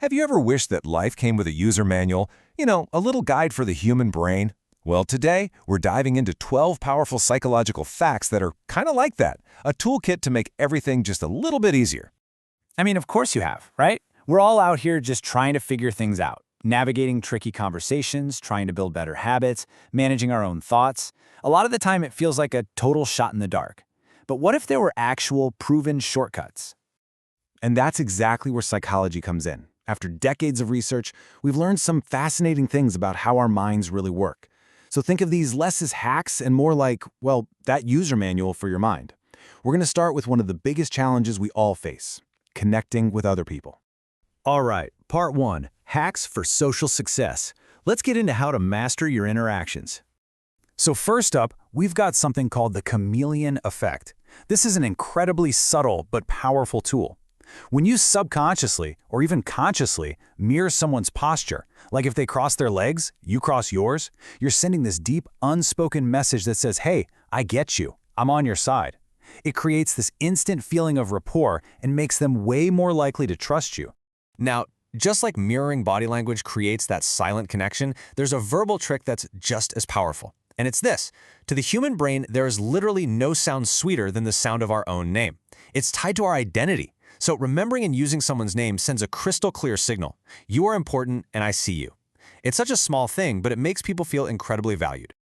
Have you ever wished that life came with a user manual? A little guide for the human brain? Well, today, we're diving into 12 powerful psychological facts that are kind of like that, a toolkit to make everything just a little bit easier. I mean, of course you have, right? We're all out here just trying to figure things out, navigating tricky conversations, trying to build better habits, managing our own thoughts. A lot of the time, it feels like a total shot in the dark. But what if there were actual, proven shortcuts? And that's exactly where psychology comes in. After decades of research, we've learned some fascinating things about how our minds really work. So think of these less as hacks and more like, well, that user manual for your mind. We're going to start with one of the biggest challenges we all face: connecting with other people. All right, part 1, hacks for social success. Let's get into how to master your interactions. So first up, we've got something called the chameleon effect. This is an incredibly subtle but powerful tool. When you subconsciously, or even consciously, mirror someone's posture, like if they cross their legs, you cross yours, you're sending this deep, unspoken message that says, hey, I get you, I'm on your side. It creates this instant feeling of rapport and makes them way more likely to trust you. Now, just like mirroring body language creates that silent connection, there's a verbal trick that's just as powerful. And it's this: to the human brain, there is literally no sound sweeter than the sound of our own name. It's tied to our identity. So remembering and using someone's name sends a crystal clear signal. You are important and I see you. It's such a small thing, but it makes people feel incredibly valued.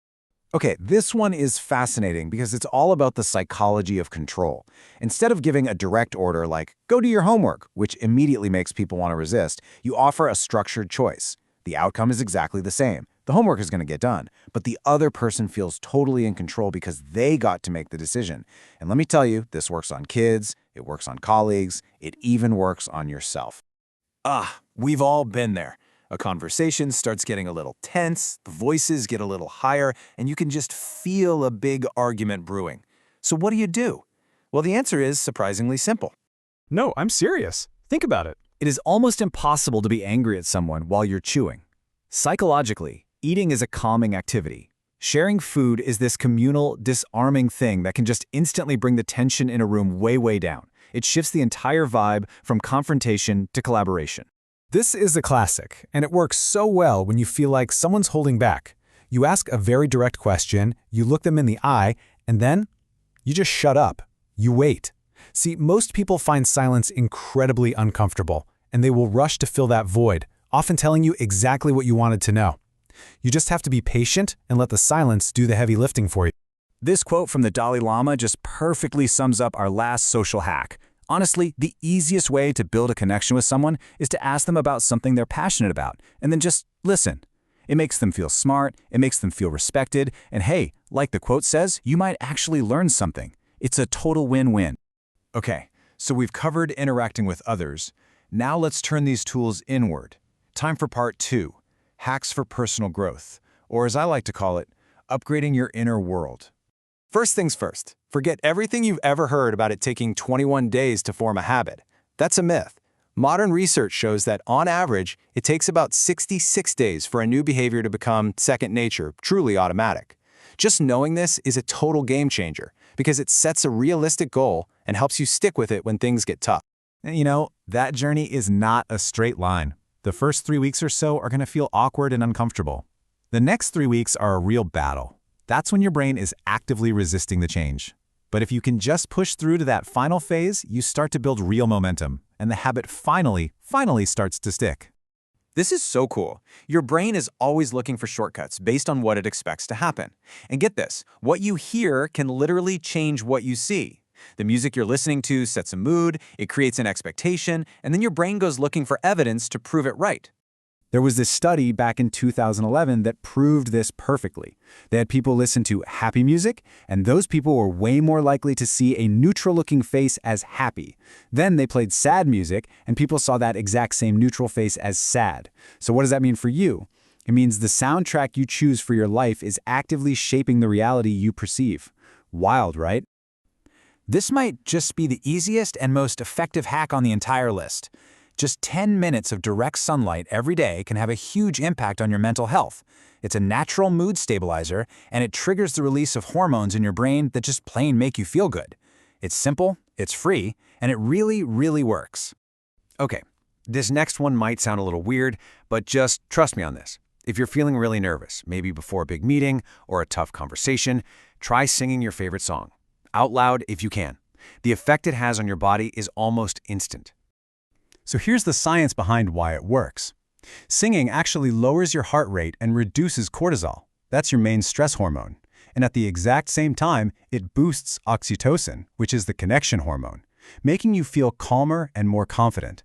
Okay, this one is fascinating because it's all about the psychology of control. Instead of giving a direct order like, go do your homework, which immediately makes people want to resist, you offer a structured choice. The outcome is exactly the same. The homework is going to get done, but the other person feels totally in control because they got to make the decision. And let me tell you, this works on kids, it works on colleagues, it even works on yourself. We've all been there. A conversation starts getting a little tense, the voices get a little higher, and you can just feel a big argument brewing. So what do? Well, the answer is surprisingly simple. No, I'm serious. Think about it. It is almost impossible to be angry at someone while you're chewing. Psychologically, eating is a calming activity. Sharing food is this communal, disarming thing that can just instantly bring the tension in a room way down. It shifts the entire vibe from confrontation to collaboration. This is a classic, and it works so well when you feel like someone's holding back. You ask a very direct question, you look them in the eye, and then you just shut up. You wait. See, most people find silence incredibly uncomfortable, and they will rush to fill that void, often telling you exactly what you wanted to know. You just have to be patient and let the silence do the heavy lifting for you. This quote from the Dalai Lama just perfectly sums up our last social hack. Honestly, the easiest way to build a connection with someone is to ask them about something they're passionate about, and then just listen. It makes them feel smart, it makes them feel respected, and hey, like the quote says, you might actually learn something. It's a total win-win. Okay, so we've covered interacting with others. Now let's turn these tools inward. Time for part 2, hacks for personal growth, or as I like to call it, upgrading your inner world. First things first, forget everything you've ever heard about it taking 21 days to form a habit. That's a myth. Modern research shows that, on average, it takes about 66 days for a new behavior to become second nature, truly automatic. Just knowing this is a total game changer because it sets a realistic goal and helps you stick with it when things get tough. And that journey is not a straight line. The first 3 weeks or so are going to feel awkward and uncomfortable. The next 3 weeks are a real battle. That's when your brain is actively resisting the change. But if you can just push through to that final phase, you start to build real momentum, and the habit finally starts to stick. This is so cool. Your brain is always looking for shortcuts based on what it expects to happen. And get this, what you hear can literally change what you see. The music you're listening to sets a mood, it creates an expectation, and then your brain goes looking for evidence to prove it right. There was this study back in 2011 that proved this perfectly. They had people listen to happy music, and those people were way more likely to see a neutral-looking face as happy. Then they played sad music, and people saw that exact same neutral face as sad. So what does that mean for you? It means the soundtrack you choose for your life is actively shaping the reality you perceive. Wild, right? This might just be the easiest and most effective hack on the entire list. Just 10 minutes of direct sunlight every day can have a huge impact on your mental health. It's a natural mood stabilizer, and it triggers the release of hormones in your brain that just plain make you feel good. It's simple, it's free, and it really works. Okay, This next one might sound a little weird, but just trust me on this. If you're feeling really nervous, maybe before a big meeting or a tough conversation, try singing your favorite song. Out loud if you can. The effect it has on your body is almost instant. So here's the science behind why it works. Singing actually lowers your heart rate and reduces cortisol. That's your main stress hormone. And at the exact same time, it boosts oxytocin, which is the connection hormone, making you feel calmer and more confident.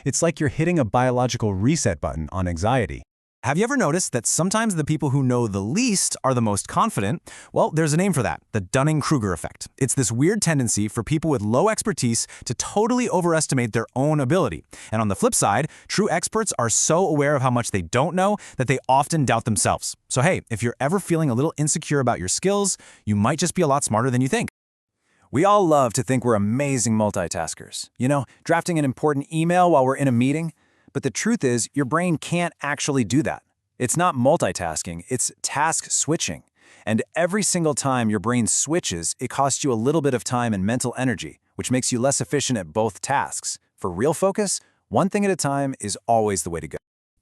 It's like you're hitting a biological reset button on anxiety. Have you ever noticed that sometimes the people who know the least are the most confident? Well, there's a name for that, the Dunning-Kruger Effect. It's this weird tendency for people with low expertise to totally overestimate their own ability. And on the flip side, true experts are so aware of how much they don't know that they often doubt themselves. So hey, if you're ever feeling a little insecure about your skills, you might just be a lot smarter than you think. We all love to think we're amazing multitaskers. You know, drafting an important email while we're in a meeting. But the truth is, your brain can't actually do that. It's not multitasking, it's task switching. And every single time your brain switches, it costs you a little bit of time and mental energy, which makes you less efficient at both tasks. For real focus, one thing at a time is always the way to go.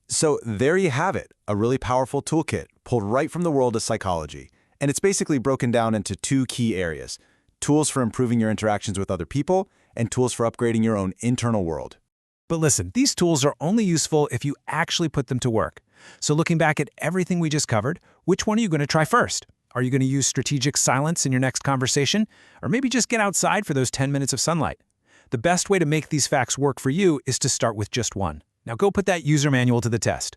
So there you have it, a really powerful toolkit pulled right from the world of psychology. And it's basically broken down into two key areas: tools for improving your interactions with other people and tools for upgrading your own internal world. But listen, these tools are only useful if you actually put them to work. So looking back at everything we just covered, which one are you going to try first? Are you going to use strategic silence in your next conversation? Or maybe just get outside for those 10 minutes of sunlight? The best way to make these facts work for you is to start with just one. Now go put that user manual to the test.